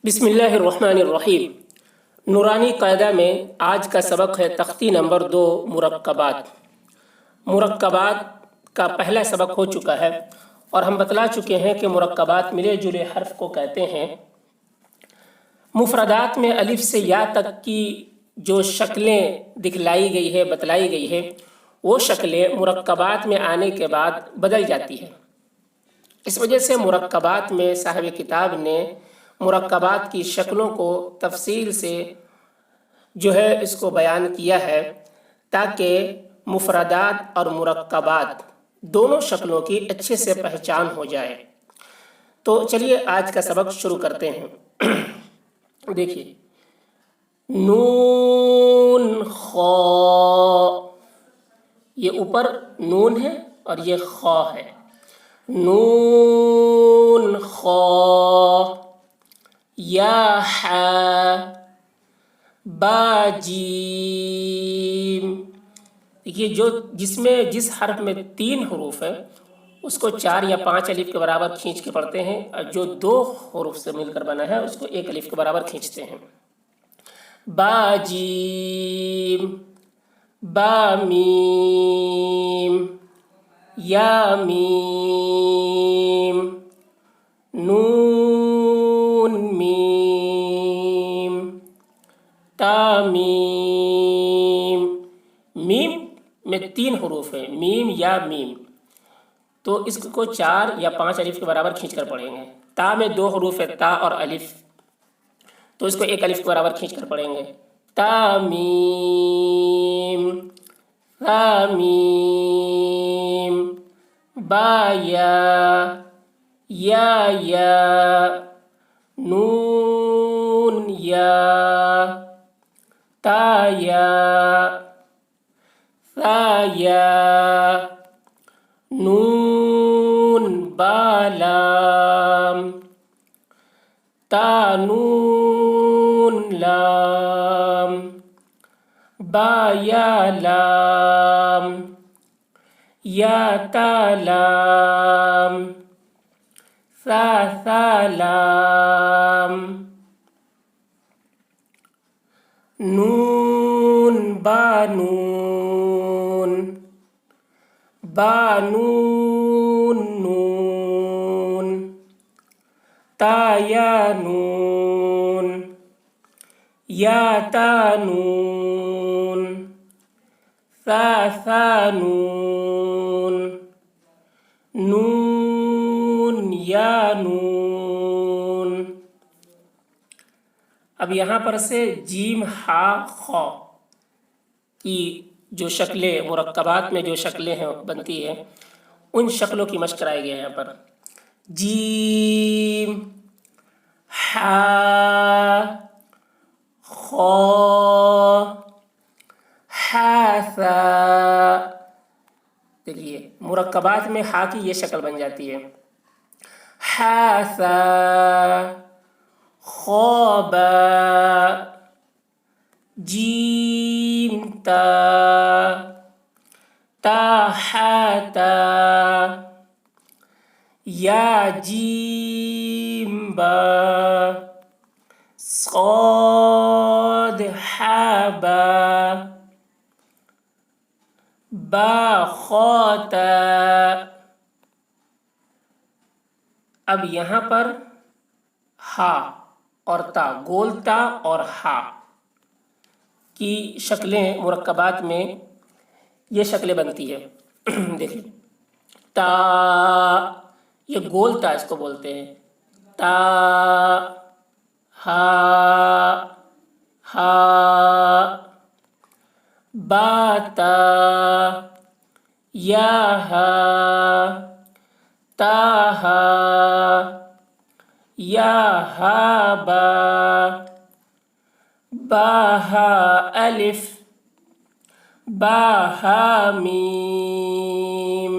बिस्मिल्लाहिर्रहमानिर्रहीम। नूरानी कायदा में आज का सबक है तख्ती नंबर 2 मुरक्कबात। मुरक्कबात का पहला सबक हो चुका है और हम बतला चुके हैं कि मुरक्कबात मिले जुले हर्फ को कहते हैं। मुफरदात में अलिफ से या तक की जो शक्लें दिखलाई गई है, बतलाई गई है, वो शक्लें मुरक्कबात में आने के बाद बदल जाती है। इस वजह से मुरक्कबात में साहिब किताब ने मुरक्कबात की शक्लों को तफसील से जो है इसको बयान किया है ताकि मुफरदात और मुरक्कबात दोनों शक्लों की अच्छे से पहचान हो जाए। तो चलिए आज का सबक शुरू करते हैं। देखिए, नून खौ, ये ऊपर नून है और ये खौ है। नून खौ, या हा, बा जीम। देखिए, जिसमें जिस हर्फ में 3 हरूफ है उसको 4 या 5 अलिफ के बराबर खींच के पढ़ते हैं और जो 2 हरूफ से मिलकर बना है उसको 1 अलिफ के बराबर खींचते हैं। बा जीम, बा मीम, या मीम, नून मीम, ता मीम। मीम में 3 हरूफ है, मीम या मीम, तो इसको 4 या 5 अलिफ के बराबर खींच कर पढ़ेंगे। ता में 2 हरूफ है, ता और अलिफ, तो इसको 1 अलिफ के बराबर खींच कर पढ़ेंगे। ता मीम, ता मीम, बा या, नून या, ता या, नून बा लाम, ता नून लाम, बा या लाम, या ता लाम, सा लाम, नून बा नून, बा नून नून, ता या नून, या ता नून, सा नून, नून या नून। अब यहाँ पर से जीम हा खौ की जो शक्लें मुरक्कबात में जो शक्लें हैं बनती हैं, उन शक्लों की मशक कराई गई है यहाँ पर। जीम, हा, खौ, हा सा। देखिए, मुरक्कबात में हा की ये शक्ल बन जाती है। हा सा, खौबा, जीम ता, ता हाता, या जीम बा, सौद हाबा, बा खौता। अब यहाँ पर हा और ता, गोलता और हा की शक्लें मुरक्कबात में ये शक्लें बनती है। देखिए, ता, ये गोलता इसको बोलते हैं। ता, हा, बाता, या हा, ताहा, या हाबा, बाहा अलिफ, बाहा मीम।